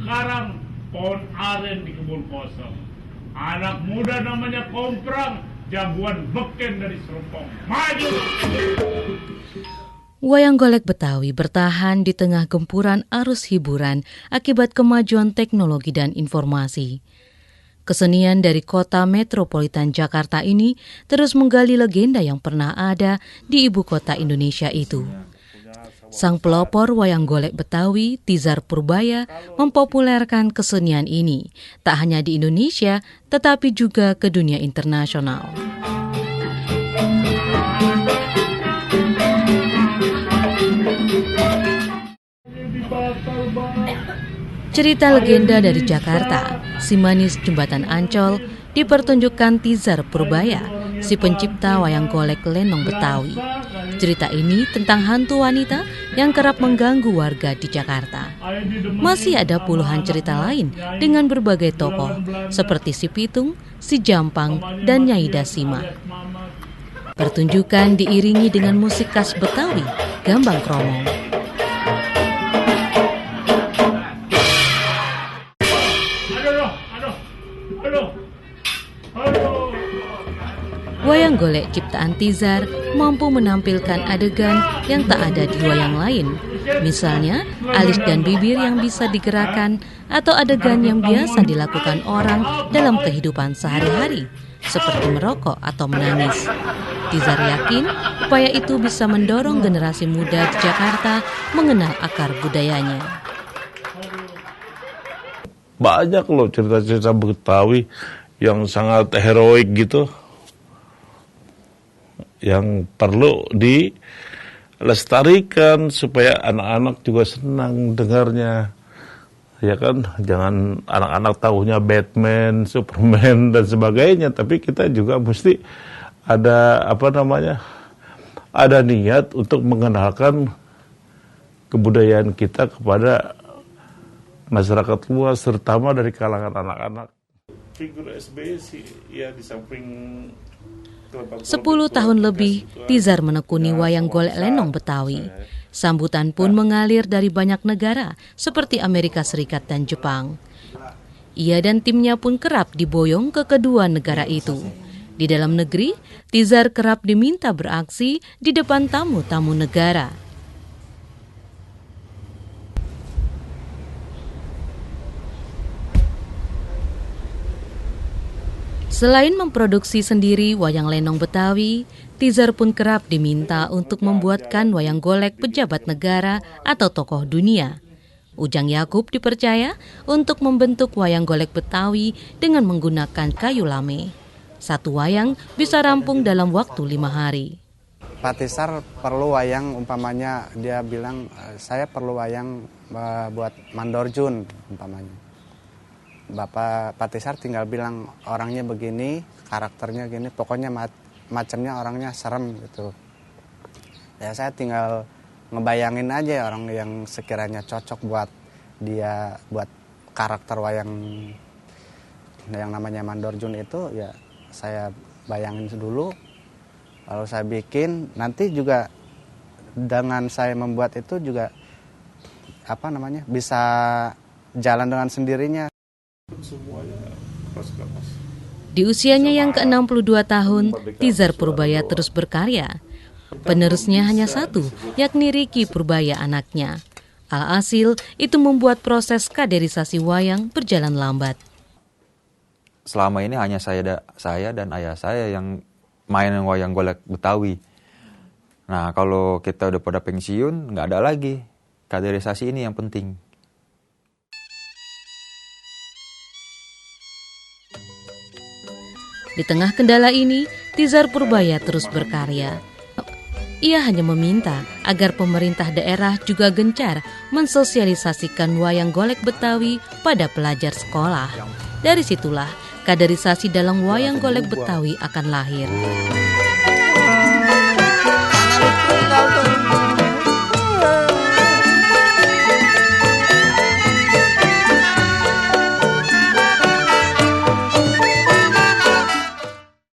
sekarang pohon aren di kebun kosong. Anak muda namanya Komprang, jagoan beken dari Serpong. Maju! Wayang golek Betawi bertahan di tengah gempuran arus hiburan akibat kemajuan teknologi dan informasi. Kesenian dari kota metropolitan Jakarta ini terus menggali legenda yang pernah ada di ibu kota Indonesia itu. Sang pelopor wayang golek Betawi, Tizar Purbaya, mempopulerkan kesenian ini, tak hanya di Indonesia, tetapi juga ke dunia internasional. Cerita legenda dari Jakarta, si manis jembatan Ancol, dipertunjukkan Tizar Purbaya, si pencipta wayang golek lenong Betawi. Cerita ini tentang hantu wanita yang kerap mengganggu warga di Jakarta. Masih ada puluhan cerita lain dengan berbagai tokoh, seperti si Pitung, si Jampang, dan Nyai Dasima. Pertunjukan diiringi dengan musik khas Betawi, Gambang Kromong. Wayang golek ciptaan Tizar mampu menampilkan adegan yang tak ada di wayang lain. Misalnya, alis dan bibir yang bisa digerakkan atau adegan yang biasa dilakukan orang dalam kehidupan sehari-hari, seperti merokok atau menangis. Tizar yakin upaya itu bisa mendorong generasi muda di Jakarta mengenal akar budayanya. Banyak loh cerita-cerita Betawi yang sangat heroik gitu, yang perlu dilestarikan supaya anak-anak juga senang dengarnya. Ya kan, jangan anak-anak tahunya Batman, Superman dan sebagainya, tapi kita juga mesti ada ada niat untuk mengenalkan kebudayaan kita kepada masyarakat luas, terutama dari kalangan anak-anak. Figur SBY sih ya di samping 10 tahun lebih, Tizar menekuni wayang golek lenong Betawi. Sambutan pun mengalir dari banyak negara, seperti Amerika Serikat dan Jepang. Ia dan timnya pun kerap diboyong ke kedua negara itu. Di dalam negeri, Tizar kerap diminta beraksi di depan tamu-tamu negara. Selain memproduksi sendiri wayang lenong Betawi, Tizar pun kerap diminta untuk membuatkan wayang golek pejabat negara atau tokoh dunia. Ujang Yakub dipercaya untuk membentuk wayang golek Betawi dengan menggunakan kayu lame. Satu wayang bisa rampung dalam waktu 5 hari. Pak Tizar perlu wayang, umpamanya dia bilang, saya perlu wayang buat Mandorjun umpamanya. Pak Tizar tinggal bilang orangnya begini, karakternya gini, pokoknya macamnya orangnya serem gitu. Ya saya tinggal ngebayangin aja orang yang sekiranya cocok buat dia, buat karakter wayang yang namanya Mandorjun itu, ya saya bayangin dulu, lalu saya bikin. Nanti juga dengan saya membuat itu juga bisa jalan dengan sendirinya. Di usianya yang ke-62 tahun, Tizar Purbaya terus berkarya. Penerusnya hanya satu, yakni Riki Purbaya anaknya. Alhasil, itu membuat proses kaderisasi wayang berjalan lambat. Selama ini hanya saya dan ayah saya yang main wayang golek Betawi. Nah, kalau kita udah pada pensiun, nggak ada lagi. Kaderisasi ini yang penting. Di tengah kendala ini, Tizar Purbaya terus berkarya. Ia hanya meminta agar pemerintah daerah juga gencar mensosialisasikan wayang golek Betawi pada pelajar sekolah. Dari situlah kaderisasi dalam wayang golek Betawi akan lahir.